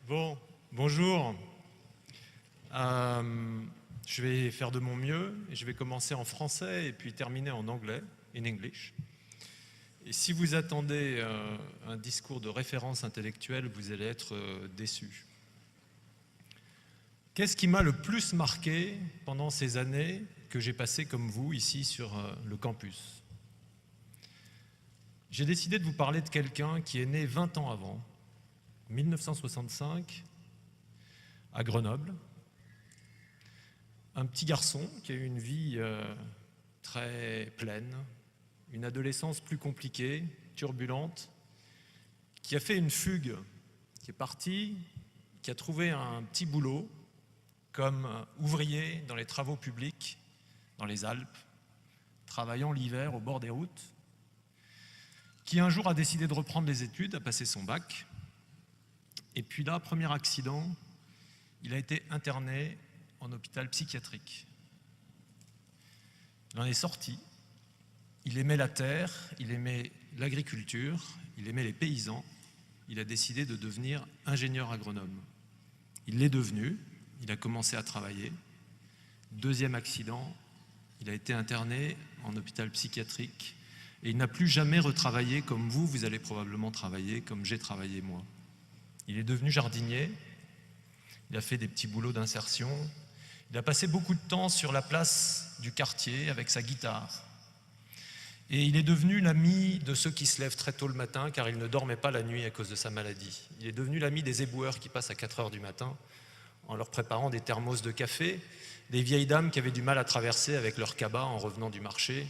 Bon, bonjour. Je vais faire de mon mieux et je vais commencer en français et puis terminer en anglais, in English. Et si vous attendez un discours de référence intellectuelle, vous allez être déçus. Qu'est-ce qui m'a le plus marqué pendant ces années que j'ai passées comme vous ici sur le campus? J'ai décidé de vous parler de quelqu'un qui est né 20 ans avant, 1965, à Grenoble. Un petit garçon qui a eu une vie très pleine, une adolescence plus compliquée, turbulente, qui a fait une fugue, qui est parti, qui a trouvé un petit boulot comme ouvrier dans les travaux publics dans les Alpes, travaillant l'hiver au bord des routes, qui un jour a décidé de reprendre les études, a passé son bac, et puis là, premier accident, il a été interné en hôpital psychiatrique. Il en est sorti, il aimait la terre, il aimait l'agriculture, il aimait les paysans, il a décidé de devenir ingénieur agronome. Il l'est devenu, il a commencé à travailler. Deuxième accident, il a été interné en hôpital psychiatrique et il n'a plus jamais retravaillé comme vous allez probablement travailler, comme j'ai travaillé moi. Il est devenu jardinier, il a fait des petits boulots d'insertion, il a passé beaucoup de temps sur la place du quartier avec sa guitare. Et il est devenu l'ami de ceux qui se lèvent très tôt le matin car il ne dormait pas la nuit à cause de sa maladie. Il est devenu l'ami des éboueurs qui passent à 4 heures du matin en leur préparant des thermos de café, des vieilles dames qui avaient du mal à traverser avec leur cabas en revenant du marché,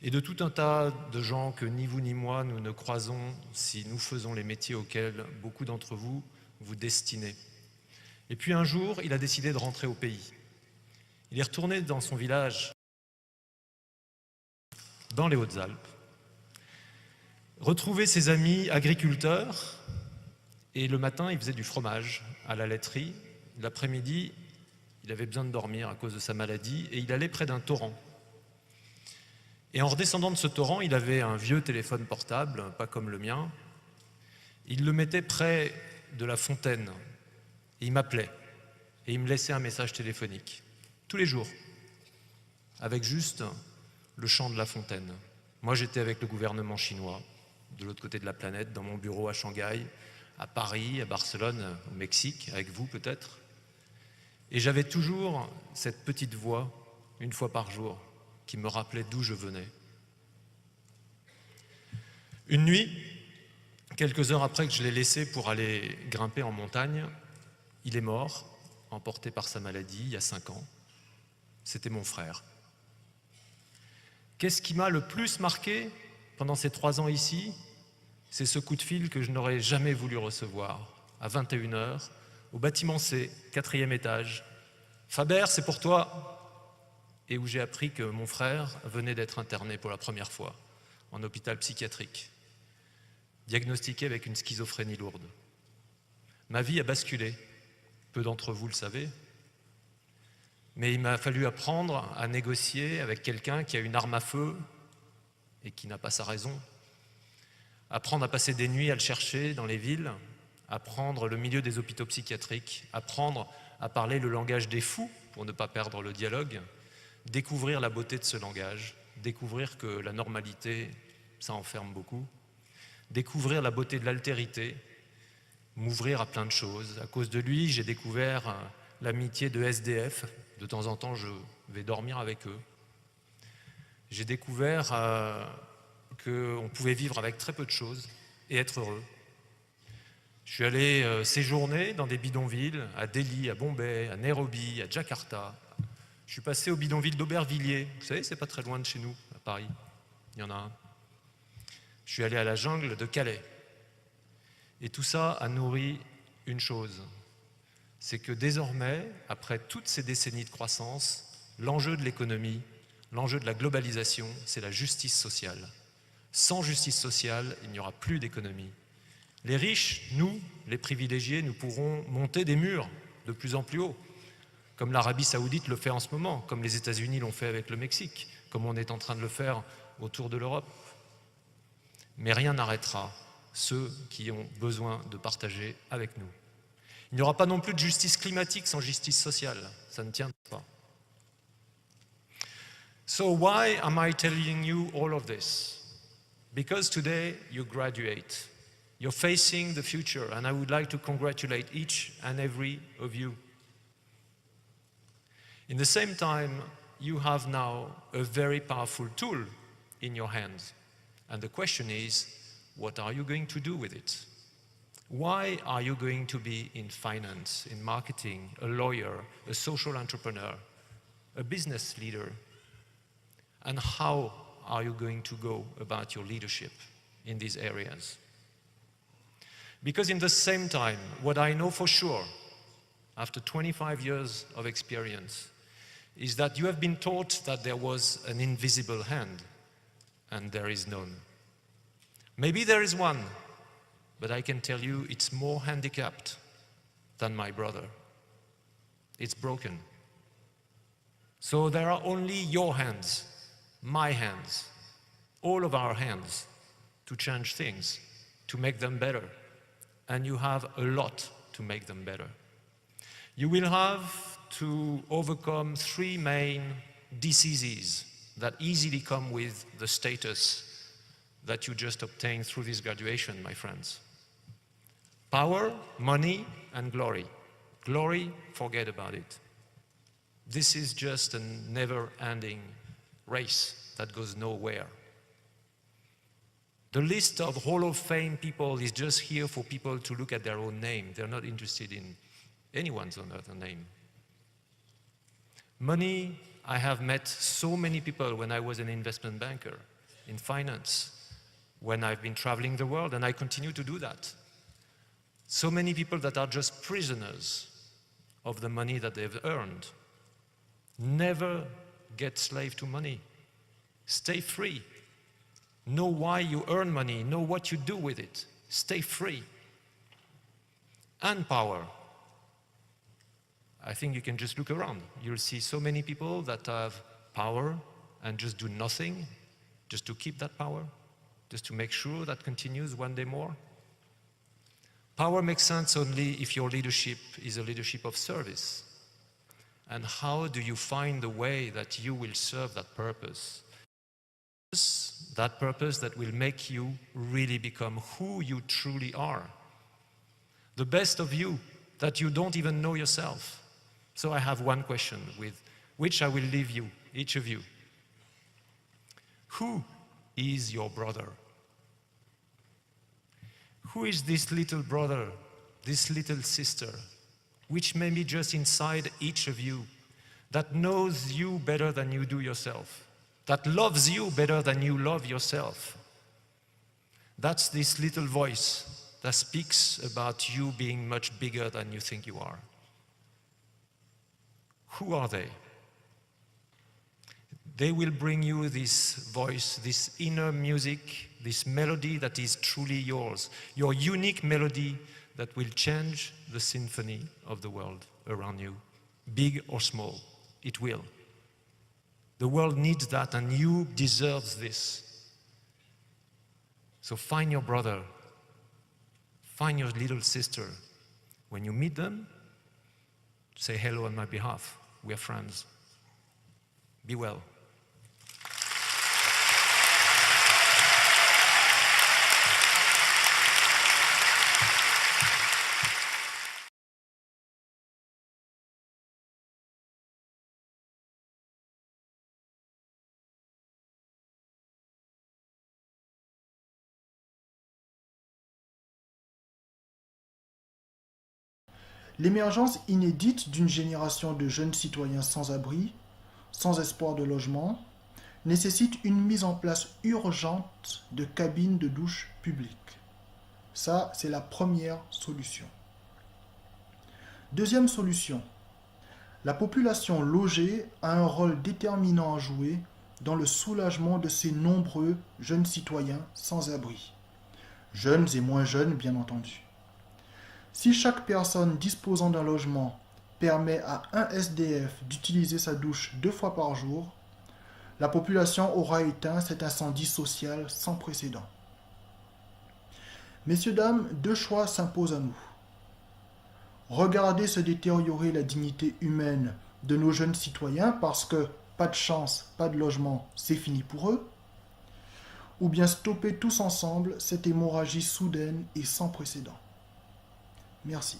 et de tout un tas de gens que ni vous ni moi nous ne croisons si nous faisons les métiers auxquels beaucoup d'entre vous vous destinez. Et puis un jour, il a décidé de rentrer au pays. Il est retourné dans son village, dans les Hautes-Alpes, retrouver ses amis agriculteurs, et le matin, il faisait du fromage à la laiterie. L'après-midi, il avait besoin de dormir à cause de sa maladie, et il allait près d'un torrent. Et en redescendant de ce torrent, il avait un vieux téléphone portable, pas comme le mien. Il le mettait près de la fontaine, et il m'appelait, et il me laissait un message téléphonique, tous les jours, avec juste le chant de la fontaine. Moi, j'étais avec le gouvernement chinois, de l'autre côté de la planète, dans mon bureau à Shanghai, à Paris, à Barcelone, au Mexique, avec vous peut-être. Et j'avais toujours cette petite voix, une fois par jour, qui me rappelait d'où je venais. Une nuit, quelques heures après que je l'ai laissé pour aller grimper en montagne, il est mort, emporté par sa maladie, il y a 5 ans. C'était mon frère. Qu'est-ce qui m'a le plus marqué pendant ces 3 ans ici? C'est ce coup de fil que je n'aurais jamais voulu recevoir, à 21h, au bâtiment C, 4e étage. « Faber, c'est pour toi !» Et où j'ai appris que mon frère venait d'être interné pour la première fois en hôpital psychiatrique, diagnostiqué avec une schizophrénie lourde. Ma vie a basculé, peu d'entre vous le savez, mais il m'a fallu apprendre à négocier avec quelqu'un qui a une arme à feu et qui n'a pas sa raison, apprendre à passer des nuits à le chercher dans les villes, apprendre le milieu des hôpitaux psychiatriques, apprendre à parler le langage des fous pour ne pas perdre le dialogue, découvrir la beauté de ce langage, découvrir que la normalité, ça enferme beaucoup, découvrir la beauté de l'altérité, m'ouvrir à plein de choses. À cause de lui, j'ai découvert l'amitié de SDF. De temps en temps, je vais dormir avec eux. J'ai découvert qu'on pouvait vivre avec très peu de choses et être heureux. Je suis allé séjourner dans des bidonvilles, à Delhi, à Bombay, à Nairobi, à Jakarta. Je suis passé au bidonville d'Aubervilliers. Vous savez, c'est pas très loin de chez nous, à Paris. Il y en a un. Je suis allé à la jungle de Calais. Et tout ça a nourri une chose. C'est que désormais, après toutes ces décennies de croissance, l'enjeu de l'économie, l'enjeu de la globalisation, c'est la justice sociale. Sans justice sociale, il n'y aura plus d'économie. Les riches, nous, les privilégiés, nous pourrons monter des murs de plus en plus haut, comme l'Arabie Saoudite le fait en ce moment, comme les États-Unis l'ont fait avec le Mexique, comme on est en train de le faire autour de l'Europe. Mais rien n'arrêtera ceux qui ont besoin de partager avec nous. Il n'y aura pas non plus de justice climatique sans justice sociale. Ça ne tient pas. So why am I telling you all of this? Because today you graduate. You're facing the future, and I would like to congratulate each and every of you. In the same time, you have now a very powerful tool in your hands. And the question is, what are you going to do with it? Why are you going to be in finance, in marketing, a lawyer, a social entrepreneur, a business leader? And how are you going to go about your leadership in these areas? Because in the same time, what I know for sure, after 25 years of experience, is that you have been taught that there was an invisible hand, and there is none. Maybe there is one, but I can tell you it's more handicapped than my brother. It's broken. So there are only your hands, my hands, all of our hands to change things, to make them better. And you have a lot to make them better. You will have to overcome 3 main diseases that easily come with the status that you just obtained through this graduation, my friends. Power, money, and glory. Glory, forget about it. This is just a never-ending race that goes nowhere. The list of Hall of Fame people is just here for people to look at their own name. They're not interested in anyone's other name. Money, I have met so many people when I was an investment banker, in finance, when I've been traveling the world, and I continue to do that. So many people that are just prisoners of the money that they've earned. Never get slave to money. Stay free. Know why you earn money. Know what you do with it. Stay free. And power. I think you can just look around. You'll see so many people that have power and just do nothing just to keep that power, just to make sure that continues one day more. Power makes sense only if your leadership is a leadership of service. And how do you find the way that you will serve that purpose? That purpose that will make you really become who you truly are. The best of you that you don't even know yourself. So I have one question with which I will leave you, each of you. Who is your brother? Who is this little brother, this little sister, which may be just inside each of you, that knows you better than you do yourself, that loves you better than you love yourself? That's this little voice that speaks about you being much bigger than you think you are. Who are they? They will bring you this voice, this inner music, this melody that is truly yours, your unique melody that will change the symphony of the world around you, big or small, it will. The world needs that, and you deserve this. So find your brother, find your little sister. When you meet them, say hello on my behalf. We are friends. Be well. L'émergence inédite d'une génération de jeunes citoyens sans abri, sans espoir de logement, nécessite une mise en place urgente de cabines de douche publiques. Ça, c'est la première solution. Deuxième solution, la population logée a un rôle déterminant à jouer dans le soulagement de ces nombreux jeunes citoyens sans abri. Jeunes et moins jeunes, bien entendu. Si chaque personne disposant d'un logement permet à un SDF d'utiliser sa douche 2 fois par jour, la population aura éteint cet incendie social sans précédent. Messieurs, dames, 2 choix s'imposent à nous. Regarder se détériorer la dignité humaine de nos jeunes citoyens parce que pas de chance, pas de logement, c'est fini pour eux? Ou bien stopper tous ensemble cette hémorragie soudaine et sans précédent? Merci.